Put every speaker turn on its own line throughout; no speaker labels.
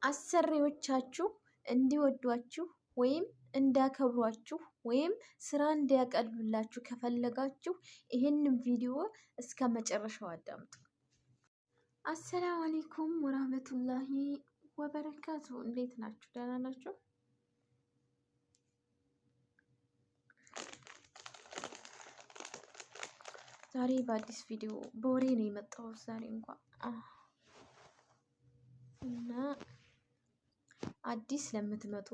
አሰሪዎቻችሁ እንዲወዷችሁ ወይም እንዳከብሯችሁ ወይም ስራ እንዲያቀሉላችሁ ከፈለጋችሁ ይህንን ቪዲዮ እስከ መጨረሻው አዳምጡ። አሰላሙ አለይኩም ወራህመቱላሂ ወበረካቱ። እንዴት ናችሁ? ደህና ናችሁ? ዛሬ በአዲስ ቪዲዮ በወሬ ነው የመጣሁት። ዛሬ እንኳን እና አዲስ ለምትመጡ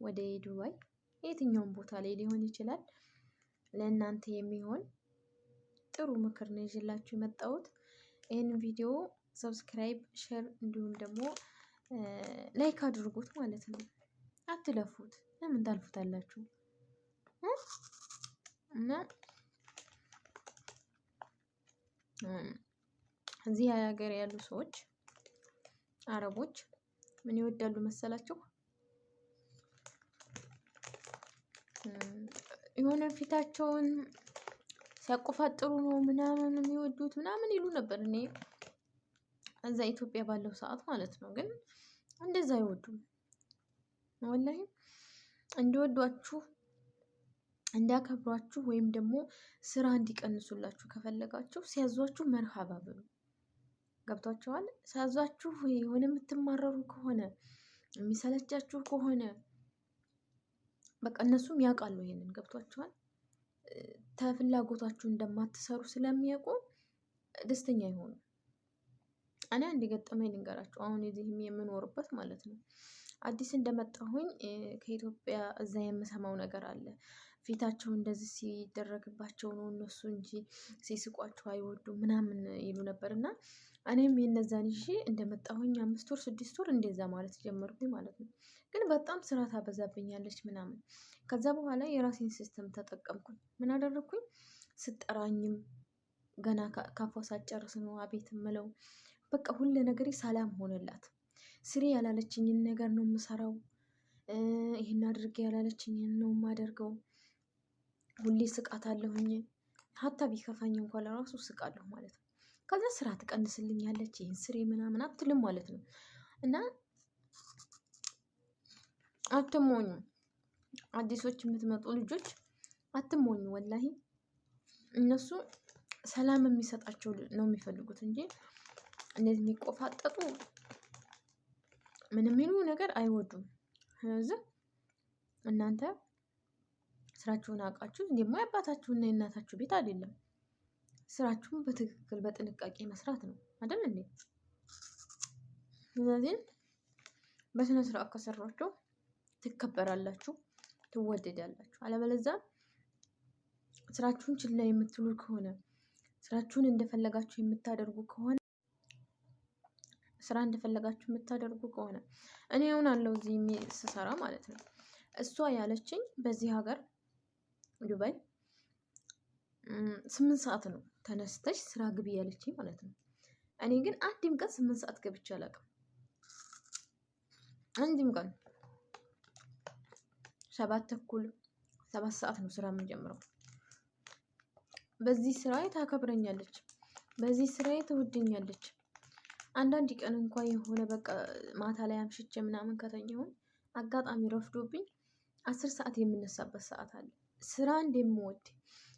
ወደ ዱባይ የትኛውም ቦታ ላይ ሊሆን ይችላል ለእናንተ የሚሆን ጥሩ ምክር ነው ይዤላችሁ የመጣሁት። ይህን ቪዲዮ ሰብስክራይብ፣ ሼር እንዲሁም ደግሞ ላይክ አድርጉት ማለት ነው። አትለፉት። ለምን ታልፉታላችሁ? እና እዚህ ሀገር ያሉ ሰዎች አረቦች ምን ይወዳሉ መሰላችሁ? የሆነ ፊታቸውን ሲያቆፋጥሩ ነው ምናምን የሚወዱት ምናምን ይሉ ነበር። እኔ እዛ ኢትዮጵያ ባለው ሰዓት ማለት ነው። ግን እንደዛ አይወዱም። ወላሂ እንዲወዷችሁ እንዲያከብሯችሁ ወይም ደግሞ ስራ እንዲቀንሱላችሁ ከፈለጋችሁ ሲያዟችሁ መርሃባ ብሉ። ገብቷችኋል? ሲያዟችሁ የሆነ የምትማረሩ ከሆነ የሚሰለቻችሁ ከሆነ በቃ እነሱም ያውቃሉ ይሄንን። ገብቷችኋል? ተፍላጎታችሁ እንደማትሰሩ ስለሚያውቁ ደስተኛ ይሆኑ። እኔ አንድ ገጠመኝ ልንገራችሁ። አሁን እዚህም የምኖርበት ማለት ነው። አዲስ እንደመጣሁኝ ከኢትዮጵያ እዛ የምሰማው ነገር አለ። ፊታቸው እንደዚህ ሲደረግባቸው ነው እነሱ እንጂ ሲስቋቸው አይወዱም ምናምን ይሉ ነበር። እና እኔም የነዛን ይዤ እንደመጣሁኝ 5 ወር 6 ወር እንደዛ ማለት ጀመርኩኝ ማለት ነው። ግን በጣም ስራ ታበዛብኛለች ምናምን። ከዛ በኋላ የራሴን ሲስተም ተጠቀምኩኝ። ምን አደረኩኝ? ስጠራኝም ገና ካፏ ሳጨርስ ነው አቤት ምለው። በቃ ሁሉ ነገሬ ሰላም ሆነላት። ስሪ ያላለችኝን ነገር ነው የምሰራው። ይሄን አድርጌ ያላለችኝን ነው የማደርገው። ሁሌ ስቃታለሁኝ። ሀታ ቢከፋኝ እንኳን ለራሱ ስቃለሁ ማለት ነው። ከዛ ስራ ትቀንስልኛለች። ይሄን ስሪ ምናምን አትልም ማለት ነው። እና አትሞኙ። አዲሶች የምትመጡ ልጆች አትሞኙ። ወላሂ እነሱ ሰላም የሚሰጣቸው ነው የሚፈልጉት እንጂ እንደዚህ የሚቆፋጠጡ ምንም የሚሉ ነገር አይወዱም። ስለዚህ እናንተ ስራችሁን አውቃችሁ እንደማ የአባታችሁና የእናታችሁ ቤት አይደለም። ስራችሁን በትክክል በጥንቃቄ መስራት ነው አይደል እንዴ? ስለዚህ በስነ ስርዓት ከሰራችሁ ትከበራላችሁ፣ ትወደዳላችሁ። አለበለዚያ ስራችሁን ችላ የምትሉ ከሆነ ስራችሁን እንደፈለጋችሁ የምታደርጉ ከሆነ እኔ አሁን አለው እዚህ ስሰራ ማለት ነው። እሷ ያለችኝ በዚህ ሀገር ዱባይ 8 ሰዓት ነው ተነስተሽ ስራ ግቢ ያለችኝ ማለት ነው። እኔ ግን አንድም ቀን 8 ሰዓት ገብቼ አላውቅም። አንድም ቀን 7 ሰዓት ነው ስራ የምንጀምረው። በዚህ ስራዬ ታከብረኛለች፣ በዚህ ስራዬ ትወደኛለች። አንዳንድ ቀን እንኳን የሆነ በቃ ማታ ላይ አምሽቼ ምናምን ከተኛሁ አጋጣሚ ረፍዶብኝ 10 ሰዓት የምነሳበት ሰዓት አለ። ስራ እንደምወድ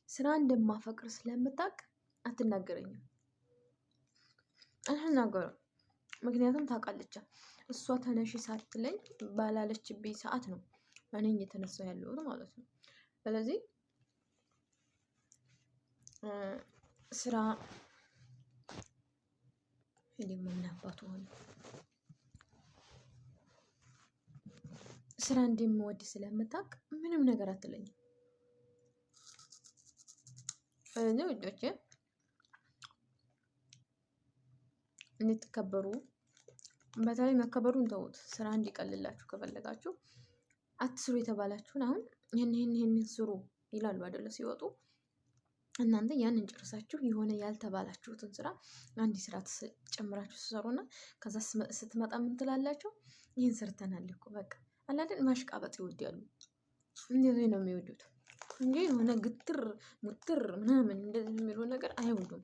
ስራ እንደማፈቅር ስለምታውቅ አትናገረኝም። አልናገርም። ምክንያቱም ታውቃለች። እሷ ተነሺ ሳትለኝ ባላለችብኝ ሰዓት ነው እኔ እየተነሳሁ ያለሁት ማለት ነው። ስለዚህ ስራ እንደምናባቱ ሆነ ስራ እንደምወድ ስለምታውቅ ምንም ነገር አትለኝም። ስለዚህ ውዶቼ እንድትከበሩ፣ በተለይ መከበሩን ተውት። ስራ እንዲቀልላችሁ ከፈለጋችሁ አትስሩ የተባላችሁን አሁን ይሄንን ስሩ ይላሉ አይደለ? ሲወጡ እናንተ ያንን ጨርሳችሁ የሆነ ያልተባላችሁትን ስራ አንድ ስራ ጨምራችሁ ትሰሩና ከዛ ስትመጣ ምን ትላላችሁ? ይሄን ሰርተናል እኮ በቃ አላደን ማሽቃበጥ ይወዳሉ። እንደዚህ ነው የሚወዱት እንጂ የሆነ ግትር ሙትር ምናምን እንደዚህ የሚሉ ነገር አይወዱም።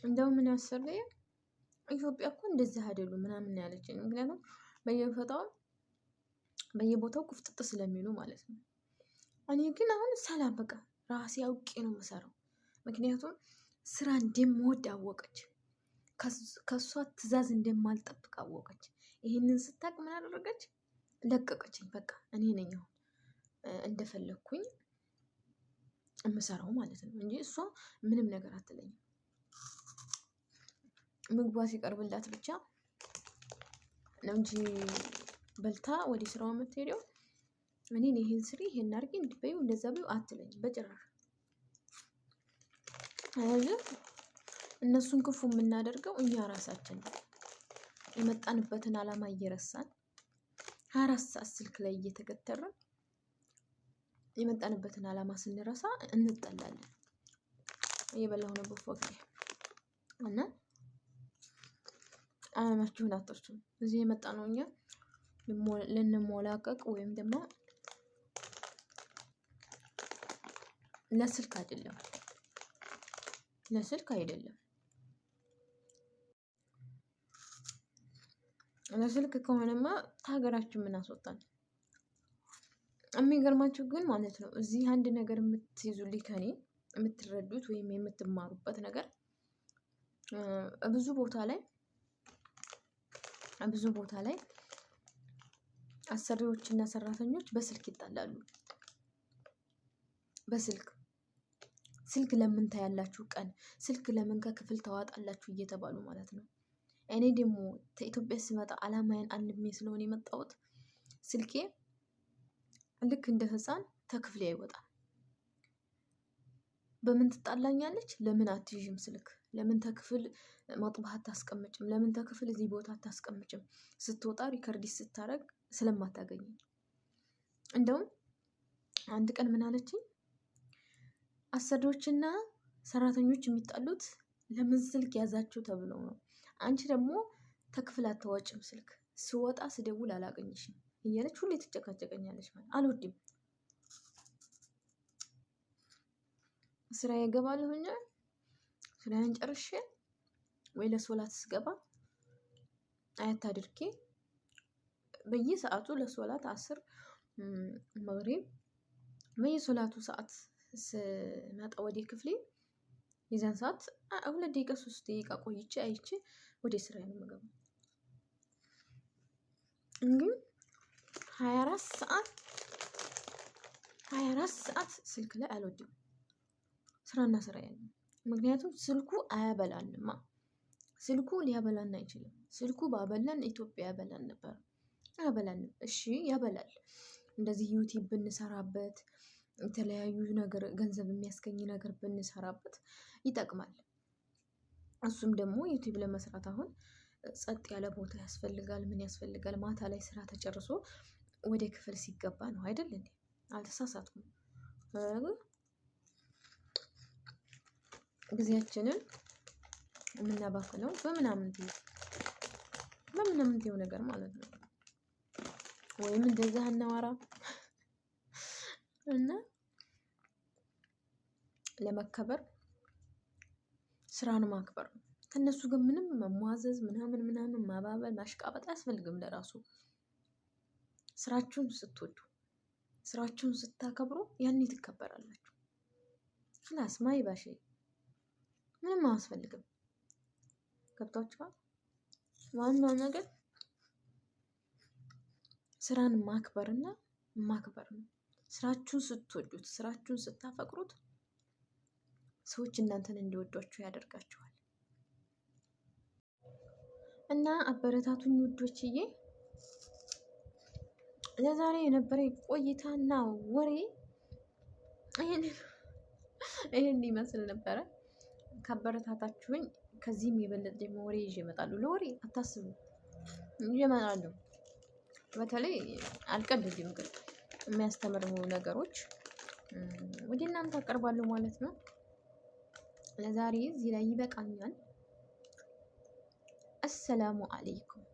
እንደው ምን ያሰበየ ኢትዮጵያ እኮ እንደዚህ አይደሉም ምናምን ያለችኝ። ምክንያቱም በየቦታው ኩፍጥጥ ስለሚሉ ማለት ነው። እኔ ግን አሁን ሰላም በቃ ራሴ አውቄ ነው የምሰራው። ምክንያቱም ስራ እንደምወድ አወቀች። ከሷ ትዕዛዝ እንደማልጠብቅ አወቀች። ይሄንን ስታቅ ምን አደረገች? ለቀቀችኝ። በቃ እኔ ነኝ አሁን እንደፈለግኩኝ የምሰራው ማለት ነው እንጂ እሷ ምንም ነገር አትለኝም። ምግቧ ሲቀርብላት ብቻ ነው እንጂ በልታ ወደ ስራው የምትሄደው እኔን ይሄን ስሪ ይሄን አድርጊ እንድበይው እንደዛ በይው አትለኝም በጭራሽ። ስለዚህ እነሱን ክፉ የምናደርገው እኛ ራሳችን የመጣንበትን ዓላማ እየረሳን 24 ሰዓት ስልክ ላይ እየተገተርን የመጣንበትን ዓላማ ስንረሳ እንጠላለን። እየበላሁ ነው በፎቅ እና ዓላማችሁን አትርሱ። እዚህ የመጣ ነው እኛ ልንሞላቀቅ ወይም ደግሞ ለስልክ አይደለም፣ ለስልክ አይደለም። ለስልክ ከሆነማ ሀገራችን ምን አስወጣን? የሚገርማችሁ ግን ማለት ነው እዚህ አንድ ነገር የምትይዙልኝ ከኔ የምትረዱት ወይም የምትማሩበት ነገር ብዙ ቦታ ላይ አሰሪዎችና ሰራተኞች በስልክ ይጣላሉ። ስልክ ለምን ታያላችሁ ቀን ስልክ ለምን ከክፍል ታዋጣላችሁ እየተባሉ ማለት ነው። እኔ ደግሞ ከኢትዮጵያ ስመጣ ዓላማዬን አልሜ ስለሆነ የመጣሁት ስልኬ ልክ እንደ ህፃን ተክፍሌ አይወጣም። በምን ትጣላኛለች? ለምን አትይዥም ስልክ? ለምን ተክፍል መጥባህ አታስቀምጭም? ለምን ተክፍል እዚህ ቦታ አታስቀምጭም? ስትወጣ ሪከርድ ስታረግ ስለማታገኝ እንደውም አንድ ቀን ምን አለችኝ? አሰሪዎችና ሰራተኞች የሚጣሉት ለምን ስልክ ያዛችሁ ተብሎ ነው። አንቺ ደግሞ ተክፍል አታወጭም ስልክ ስወጣ ስደውል አላገኝሽም እያለች ሁሌ ትጨቃጨቀኛለች። ማለት አልወድም። ስራዬ እገባለሁ እንጂ ስራዬን ጨርሼ ወይ ለሶላት ስገባ አያት አድርጌ በየሰዓቱ ለሶላት 10 መግሪብ በየሶላቱ ሰዓት ስመጣ ወደ ክፍሌ የዛን ሰዓት 2 ደቂቃ 3 ደቂቃ ቆይቼ አይቼ ወደ ስራዬ ነው የምገባው። እንግዲህ 24 ሰዓት ስልክ ላይ አልወድም። ስራና ስራዬ ነው። ምክንያቱም ስልኩ አያበላንማ። ስልኩ ሊያበላን አይችልም። ስልኩ ባበላን ኢትዮጵያ ያበላን ነበር። አያበላንም። እሺ ያበላል። እንደዚህ ዩቲዩብ ብንሰራበት የተለያዩ ነገር ገንዘብ የሚያስገኝ ነገር ብንሰራበት ይጠቅማል። እሱም ደግሞ ዩቲዩብ ለመስራት አሁን ጸጥ ያለ ቦታ ያስፈልጋል። ምን ያስፈልጋል? ማታ ላይ ስራ ተጨርሶ ወደ ክፍል ሲገባ ነው አይደል እንዴ? አልተሳሳትኩም። ጊዜያችንን የምናባክነው በምናምንቴው ነገር ማለት ነው። ወይም እንደዛ እናወራ እና ለመከበር ስራን ማክበር ነው። ከነሱ ግን ምንም መሟዘዝ ምናምን ማባበል ማሽቃበጥ አያስፈልግም። ለራሱ ስራችሁን ስትወዱ ስራችሁን ስታከብሩ ያኔ ትከበራላችሁ። ክላስ ማይ ባሼ ምንም አያስፈልግም። ገብታችኋል? ዋናው ነገር ስራን ማክበርና ማክበር ነው። ስራችሁን ስትወዱት ስራችሁን ስታፈቅሩት ሰዎች እናንተን እንዲወዷችሁ ያደርጋችኋል። እና አበረታቱኝ ውዶችዬ። ለዛሬ የነበረኝ ቆይታና ወሬ ይሄን ይመስል ነበረ። ካበረታታችሁኝ ከዚህም የበለጠ ደግሞ ወሬ ይዤ እመጣለሁ። ለወሬ አታስቡ፣ ይዤ እመጣለሁ። በተለይ አልቀልድም፣ ግን የሚያስተምሩ ነገሮች ወደ እናንተ አቀርባለሁ ማለት ነው። ለዛሬ እዚህ ላይ ይበቃኛል። አሰላሙ አለይኩም።